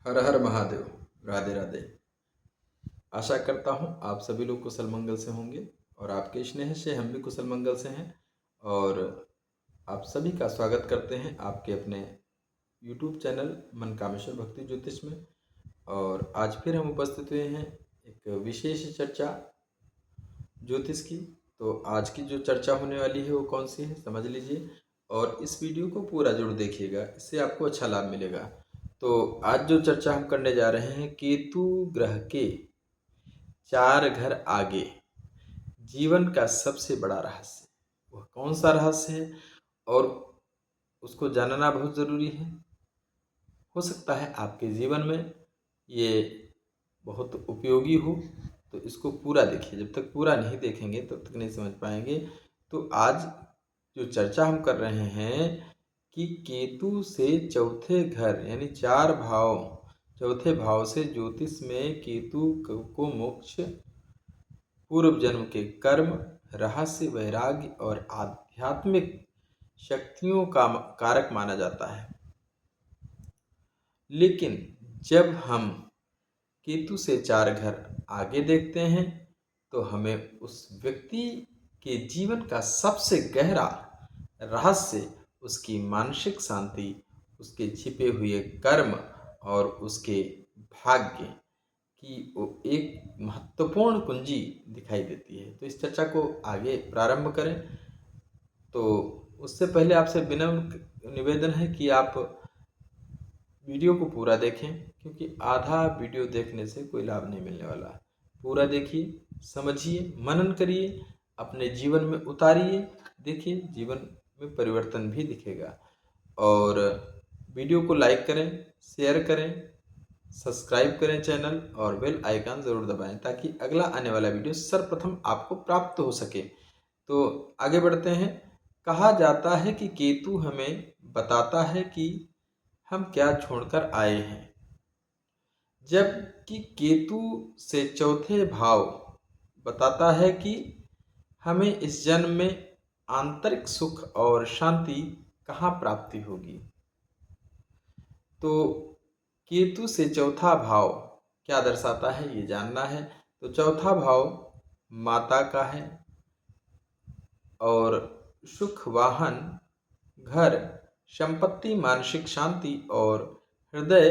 हर हर महादेव। राधे राधे। आशा करता हूँ आप सभी लोग कुशल मंगल से होंगे और आपके स्नेह से हम भी कुशल मंगल से हैं। और आप सभी का स्वागत करते हैं आपके अपने YouTube चैनल मन कामेश्वर भक्ति ज्योतिष में। और आज फिर हम उपस्थित हुए हैं एक विशेष चर्चा ज्योतिष की। तो आज की जो चर्चा होने वाली है वो कौन सी है समझ लीजिए और इस वीडियो को पूरा जरूर देखिएगा, इससे आपको अच्छा लाभ मिलेगा। तो आज जो चर्चा हम करने जा रहे हैं, केतु ग्रह के 4 घर आगे जीवन का सबसे बड़ा रहस्य, वह कौन सा रहस्य है और उसको जानना बहुत ज़रूरी है। हो सकता है आपके जीवन में ये बहुत उपयोगी हो, तो इसको पूरा देखिए। जब तक पूरा नहीं देखेंगे तब तक नहीं समझ पाएंगे। तो आज जो चर्चा हम कर रहे हैं कि केतु से चौथे घर यानी 4 भाव, चौथे भाव से ज्योतिष में केतु को मोक्ष, पूर्व जन्म के कर्म, रहस्य, वैराग्य और आध्यात्मिक शक्तियों का कारक माना जाता है। लेकिन जब हम केतु से 4 घर आगे देखते हैं तो हमें उस व्यक्ति के जीवन का सबसे गहरा रहस्य, उसकी मानसिक शांति, उसके छिपे हुए कर्म और उसके भाग्य की वो एक महत्वपूर्ण कुंजी दिखाई देती है। तो इस चर्चा को आगे प्रारंभ करें तो उससे पहले आपसे विनम्र निवेदन है कि आप वीडियो को पूरा देखें, क्योंकि आधा वीडियो देखने से कोई लाभ नहीं मिलने वाला। पूरा देखिए, समझिए, मनन करिए, अपने जीवन में उतारिए, देखिए जीवन में परिवर्तन भी दिखेगा। और वीडियो को लाइक करें, शेयर करें, सब्सक्राइब करें चैनल और बेल आइकन ज़रूर दबाएं ताकि अगला आने वाला वीडियो सर्वप्रथम आपको प्राप्त हो सके। तो आगे बढ़ते हैं। कहा जाता है कि केतु हमें बताता है कि हम क्या छोड़कर आए हैं, जबकि केतु से चौथे भाव बताता है कि हमें इस जन्म में आंतरिक सुख और शांति कहाँ प्राप्ति होगी। तो केतु से चौथा भाव क्या दर्शाता है ये जानना है। तो चौथा भाव माता का है और सुख, वाहन, घर, संपत्ति, मानसिक शांति और हृदय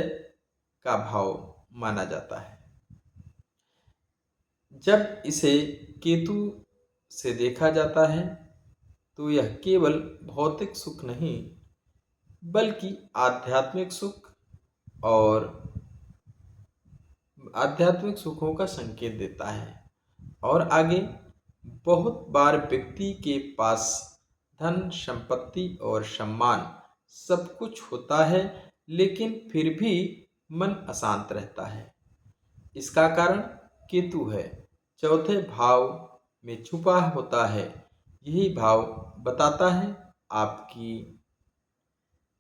का भाव माना जाता है। जब इसे केतु से देखा जाता है तो यह केवल भौतिक सुख नहीं बल्कि आध्यात्मिक सुख और आध्यात्मिक सुखों का संकेत देता है। और आगे, बहुत बार व्यक्ति के पास धन, संपत्ति और सम्मान सब कुछ होता है, लेकिन फिर भी मन अशांत रहता है। इसका कारण केतु है, चौथे भाव में छुपा होता है। यही भाव बताता है आपकी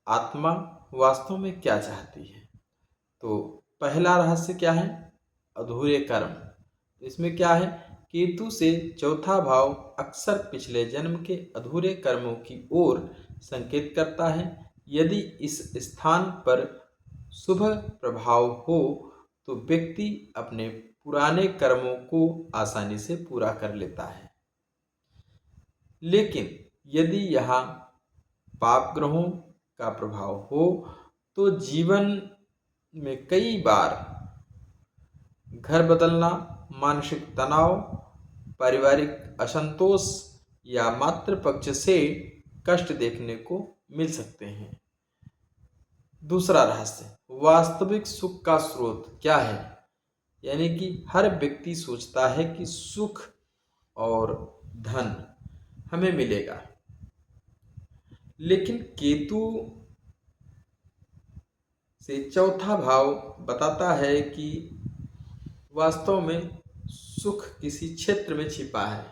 आत्मा वास्तव में क्या चाहती है। तो पहला रहस्य क्या है? अधूरे कर्म। इसमें क्या है? केतु से चौथा भाव अक्सर पिछले जन्म के अधूरे कर्मों की ओर संकेत करता है। यदि इस स्थान पर शुभ प्रभाव हो तो व्यक्ति अपने पुराने कर्मों को आसानी से पूरा कर लेता है। लेकिन यदि यहाँ पाप ग्रहों का प्रभाव हो तो जीवन में कई बार घर बदलना, मानसिक तनाव, पारिवारिक असंतोष या मातृपक्ष से कष्ट देखने को मिल सकते हैं। दूसरा रहस्य, वास्तविक सुख का स्रोत क्या है? यानी कि हर व्यक्ति सोचता है कि सुख और धन हमें मिलेगा, लेकिन केतु से चौथा भाव बताता है कि वास्तव में सुख किसी क्षेत्र में छिपा है।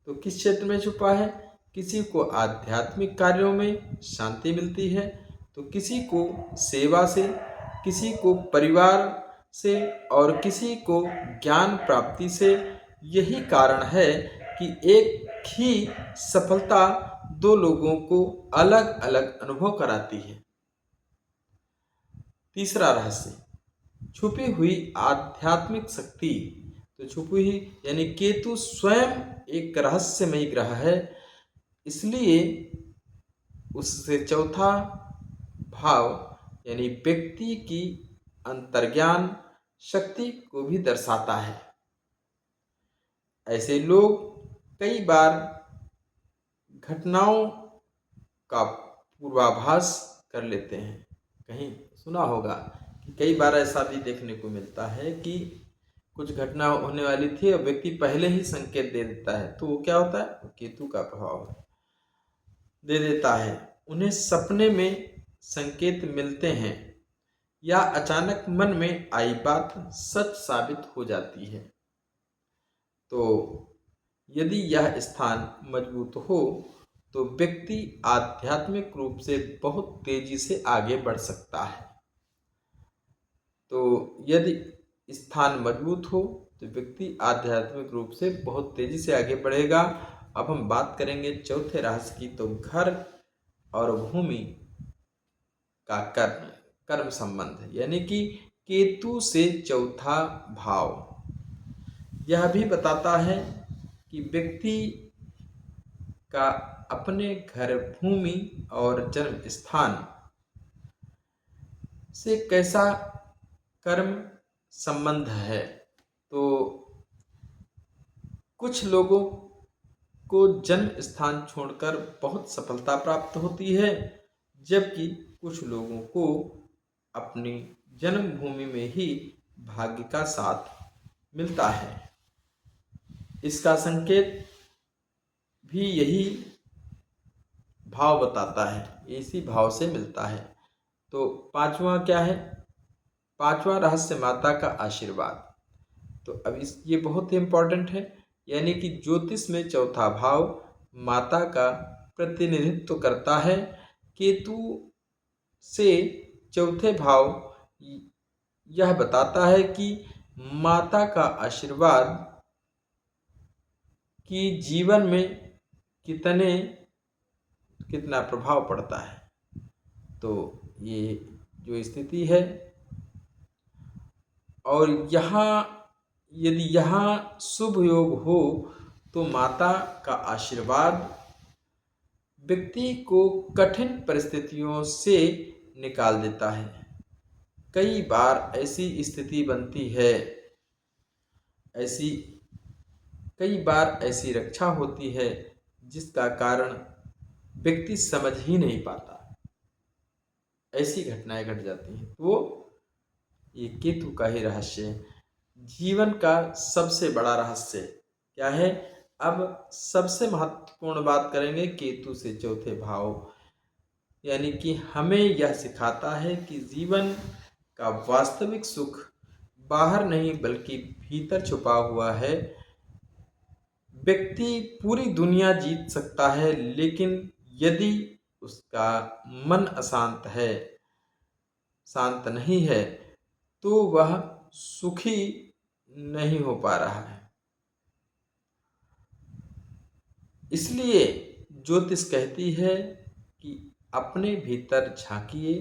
तो किस क्षेत्र में छुपा है? किसी को आध्यात्मिक कार्यों में शांति मिलती है, तो किसी को सेवा से, किसी को परिवार से और किसी को ज्ञान प्राप्ति से। यही कारण है कि एक ही सफलता दो लोगों को अलग अलग अनुभव कराती है। तीसरा रहस्य, छुपी हुई आध्यात्मिक शक्ति। तो छुपी हुई यानी केतु स्वयं एक रहस्यमयी ग्रह है, इसलिए उससे चौथा भाव यानी व्यक्ति की अंतर्ज्ञान शक्ति को भी दर्शाता है। ऐसे लोग कई बार घटनाओं का पूर्वाभास कर लेते हैं। कहीं सुना होगा कि कई बार ऐसा भी देखने को मिलता है कि कुछ घटना होने वाली थी और व्यक्ति पहले ही संकेत दे देता है, तो वो क्या होता है, केतु का प्रभाव दे देता है। उन्हें सपने में संकेत मिलते हैं या अचानक मन में आई बात सच साबित हो जाती है। तो यदि यह स्थान मजबूत हो तो व्यक्ति आध्यात्मिक रूप से बहुत तेजी से आगे बढ़ सकता है। तो यदि स्थान मजबूत हो तो व्यक्ति आध्यात्मिक रूप से बहुत तेजी से आगे बढ़ेगा। अब हम बात करेंगे चौथे रहस्य की। तो घर और भूमि का कर्म संबंध यानी कि केतु से चौथा भाव यह भी बताता है कि व्यक्ति का अपने घर, भूमि और जन्म स्थान से कैसा कर्म संबंध है। तो कुछ लोगों को जन्म स्थान छोड़कर बहुत सफलता प्राप्त होती है, जबकि कुछ लोगों को अपनी जन्मभूमि में ही भाग्य का साथ मिलता है। इसका संकेत भी यही भाव बताता है, इसी भाव से मिलता है। तो पांचवा क्या है, पांचवा रहस्य माता का आशीर्वाद। तो अब ये बहुत ही इंपॉर्टेंट है, यानी कि ज्योतिष में चौथा भाव माता का प्रतिनिधित्व करता है। केतु से चौथे भाव यह बताता है कि माता का आशीर्वाद कि जीवन में कितना प्रभाव पड़ता है। तो ये जो स्थिति है, और यदि यहाँ शुभ योग हो तो माता का आशीर्वाद व्यक्ति को कठिन परिस्थितियों से निकाल देता है। कई बार ऐसी स्थिति बनती है, कई बार ऐसी रक्षा होती है जिसका कारण व्यक्ति समझ ही नहीं पाता, ऐसी घटनाएं घट जाती हैं। तो ये केतु का ही रहस्य है। जीवन का सबसे बड़ा रहस्य क्या है? अब सबसे महत्वपूर्ण बात करेंगे केतु से चौथे भाव, यानी कि हमें यह सिखाता है कि जीवन का वास्तविक सुख बाहर नहीं बल्कि भीतर छुपा हुआ है। व्यक्ति पूरी दुनिया जीत सकता है, लेकिन यदि उसका मन अशांत है, शांत नहीं है, तो वह सुखी नहीं हो पा रहा है। इसलिए ज्योतिष कहती है कि अपने भीतर झांकिए,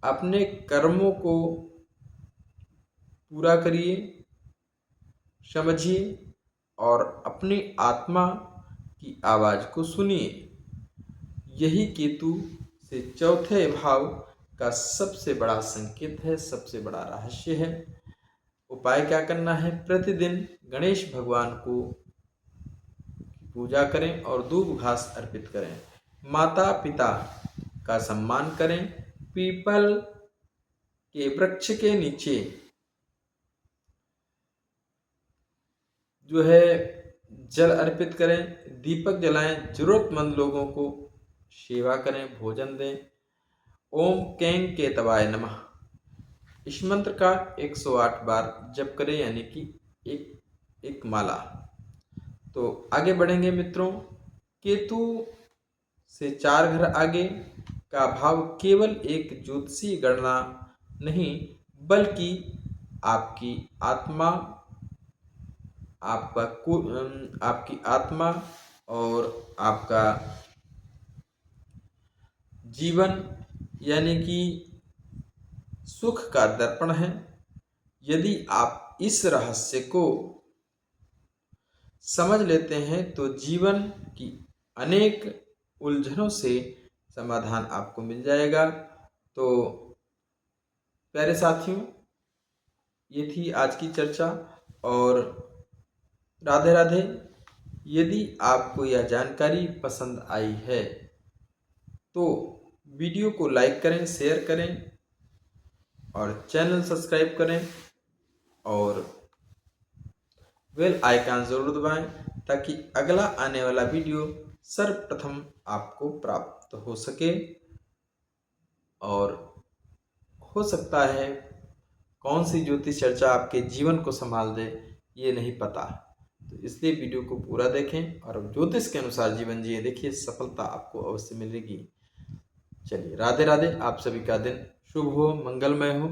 अपने कर्मों को पूरा करिए, समझिए और अपनी आत्मा की आवाज को सुनिए। यही केतु से चौथे भाव का सबसे बड़ा संकेत है, सबसे बड़ा रहस्य है। उपाय क्या करना है? प्रतिदिन गणेश भगवान को पूजा करें और दूब घास अर्पित करें। माता पिता का सम्मान करें। पीपल के वृक्ष के नीचे जो है जल अर्पित करें, दीपक जलाएं, जरूरतमंद लोगों को सेवा करें, भोजन दें। ओम कैंग केतवाय नमः इस मंत्र का 108 बार जप करें, यानी कि एक माला। तो आगे बढ़ेंगे मित्रों। केतु से 4 घर आगे का भाव केवल एक ज्योतिषीय गणना नहीं, बल्कि आपकी आत्मा, आपकी आत्मा और आपका जीवन, यानी कि सुख का दर्पण है। यदि आप इस रहस्य को समझ लेते हैं तो जीवन की अनेक उलझनों से समाधान आपको मिल जाएगा। तो प्यारे साथियों, ये थी आज की चर्चा। और राधे राधे। यदि आपको यह जानकारी पसंद आई है तो वीडियो को लाइक करें, शेयर करें और चैनल सब्सक्राइब करें और बेल आइकन जरूर दबाएं ताकि अगला आने वाला वीडियो सर्वप्रथम आपको प्राप्त हो सके। और हो सकता है कौन सी ज्योतिष चर्चा आपके जीवन को संभाल दे, ये नहीं पता। तो इसलिए वीडियो को पूरा देखें और ज्योतिष के अनुसार जीवन जिए, देखिए सफलता आपको अवश्य मिलेगी। चलिए राधे राधे। आप सभी का दिन शुभ हो, मंगलमय हो।